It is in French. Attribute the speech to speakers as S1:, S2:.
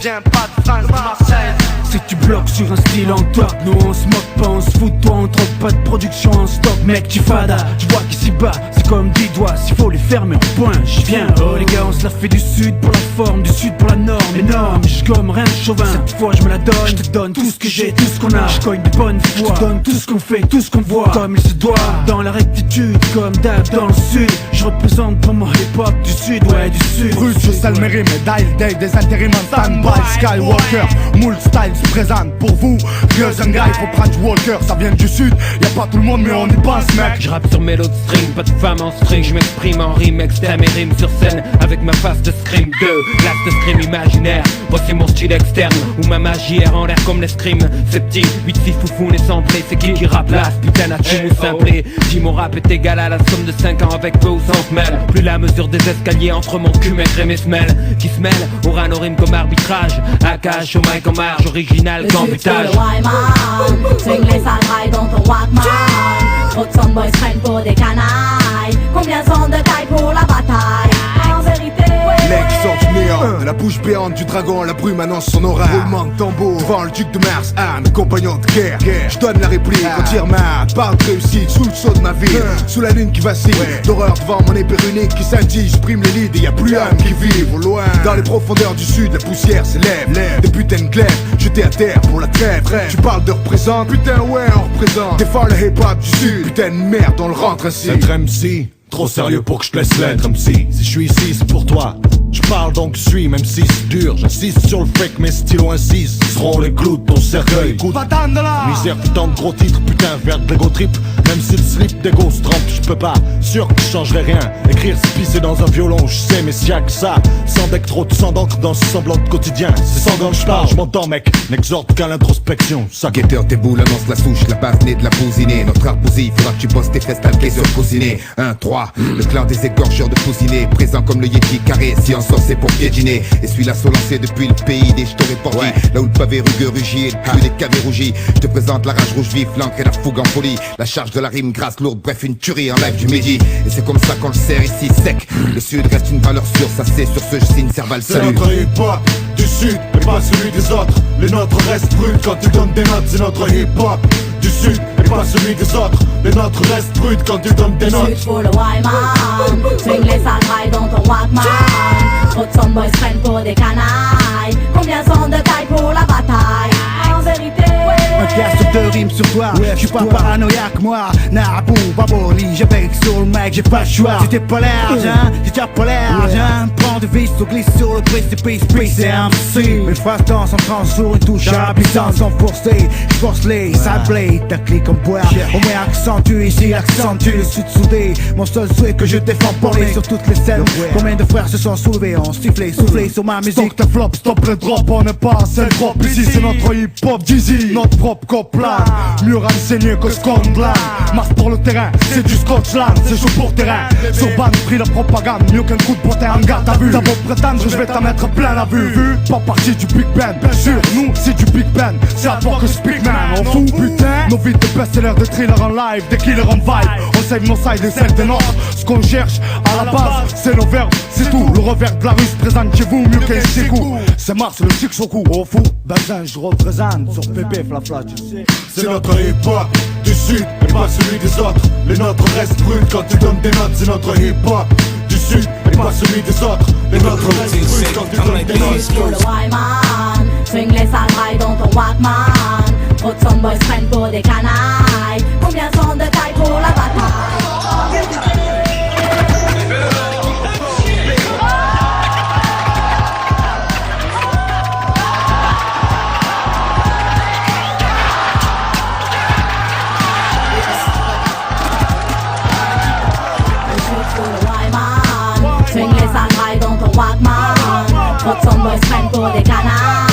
S1: viens pas de France, de Marseille.
S2: Si tu bloques sur un style en top, nous on se moque pas, on se fout de toi, on troque pas de production en stock. Mec tu fada, tu vois qu'ici bas c'est comme 10 doigts, s'il faut les fermer on point, j'y viens. Oh les gars on se la fait du sud pour la forme, du sud pour la norme. Énorme, j'gomme rien de chauvin, cette fois je me la donne. Je te donne tout ce que j'ai, tout ce qu'on a, j'cogne de bonne foi. Je te donne tout ce qu'on fait, tout ce qu'on voit, comme il se doit. Dans la rectitude, comme d'hab dans le sud. Je représente pour mon hip-hop du sud, ouais du sud.
S3: Bruce, je salmerai médaille, day, des intérims en stand-by. Skywalker, moule style se présente pour vous. Vieux un gars, il faut prendre du Walker, ça vient du sud. Y'a pas tout le monde mais on y pense mec.
S4: Je rappe sur mélo de string, pas de femme en string. Je m'exprime en rime, externe mes rimes sur scène avec ma face de scream 2, glace de scream imaginaire. Voici mon style externe, où ma magie erre en l'air comme l'escrime. C'est petit, 8-6 foufou n'est centré. C'est qui rappe là, ce putain à tout simplé. Si mon rap est égal à la somme de 5 ans avec peu ou sans semelle. Plus la mesure des escaliers entre mon cul et mes semelles. Qui se mêlent, aura nos rimes comme arbitrage. AKH au mic en marge, original qu'ambutage.
S5: Swing les sales dans ton Walkman. Trop de soundboys prennent pour des canailles. Combien sont de taille pour la bataille? En vérité,
S3: Mec sort du néant, de la bouche béante du dragon, la brume annonce son aura. Roulement de tambour, devant le duc de Mars, mes compagnons de guerre. Je donne la réplique, retire ma part de réussite, sous le saut de ma vie, sous la lune qui vacille, d'horreur devant mon épée runique qui scintille. Je prime les leads et y'a plus âme qui vivent au loin. Dans les profondeurs du sud, la poussière s'élève, des putains de glaives, jetés à terre pour la trêve. Tu parles de représente, putain ouais on représente. Défends le hip-hop du sud, putain de merde on le rentre ainsi.
S6: Être MC, trop sérieux pour que je te laisse l'être MC. Si je suis ici c'est pour toi, je parle donc je suis, même si c'est dur. J'insiste sur le fait que mes stylos insistent, seront les clous de ton cercueil. Écoute, misère putain de gros titres, putain faire de l'ego trip. Même si le slip d'ego se trempe, je peux pas, sûr que je changerai rien. Écrire c'est pisser dans un violon, je sais mais s'il y a que ça. Sans deck trop de sang d'encre dans ce semblant de quotidien. C'est sans dents que je parle, je m'entends mec, n'exhorte qu'à l'introspection. Ça
S3: guetteur tes boules, annonce la souche, la base née de la bousinée. Notre arbousie, faudra que tu bosses tes fesses talquées sur cousiné. 1, 3, le clan des égorgeurs de pousiné. Présent comme le Yeti carré, si en sort c'est pour piétiner. Et suis l'assaut lancé depuis le pays des jetons réportés. Là où le pavé rugueux rugit et le cul des cavés rougis. Je te présente la rage rouge vif, l'encre et la fougue en folie. La charge de la rime grasse, lourde, bref une tuerie en live du midi. Et c'est comme ça qu'on le sert ici sec. Le sud reste une valeur sûre, ça c'est sur ce je signe Serval
S6: c'est
S3: salut.
S6: notre hip-hop du sud et pas celui des autres. Les nôtres restent bruts quand tu donnes des notes. C'est notre hip-hop du sud et pas celui des autres. Les nôtres restent bruts quand tu donnes des notes.
S5: sud pour le Wyman. Swing les sales dans ton Walkman. Trop de soundboys prennent pour des canailles. Combien sont de taille pour la bataille? En vérité,
S2: un cast de rimes sur toi, j'suis pas paranoïaque moi. Nabou, baboli, j'avais sur le mec, j'ai pas le choix. J'étais pas large, hein, j'étais pas large, hein. Prends de vis, glisse sur le précipice, c'est MC. Mes phrases dansent en trans sur une touche à puissance sans forcer. J'force les sablés, ta clique en bois. On met accentue ici, accentue le sud soudé. Mon seul souhait que je défends parler sur toutes les scènes. Combien de frères se sont soulevés, ont sifflé, soufflé sur ma musique.
S6: Stop ta flop, stop le drop, on n'est pas assez drop. Ici c'est notre hip-hop, Jeezy, notre propre coplan. Mieux renseigné que Scotland. Marche pour le terrain, c'est du Scotland. C'est chaud pour terrain, sur ban, pris la propagande. Mieux qu'un coup de bottin en gars, t'as vu. T'as beau prétendre, je vais t'en mettre plein la vue. Pas partie du Big Ben, bien sûr, nous c'est du Big Ben. C'est à toi que je speak man, on fout putain. Nos vies de best-sellers, de thrillers en live, des killers en vibe. On save nos sides et celles des nôtres. Ce qu'on cherche à la base, c'est nos verbes, c'est tout. Le revers de la rue se présente chez vous, mieux qu'un chez-coup. C'est Mars, le Chic-Choku, on fout.
S2: Bazin, je représente sur pépé, flafla, tu sais.
S6: C'est notre hip-hop du sud et pas celui des autres. Les nôtres restent bruts quand tu donnes des notes. C'est notre hip-hop du sud et pas celui des autres. Les nôtres restent bruts quand tu donnes des notes.
S5: pour le Wyman. Swing les sales dans ton Walkman. Trop de soundboys prennent pour des canailles. Combien sont de taille pour la bataille? Swing les sales dans ton Walkman. Trop de soundboys prennent pour des canailles.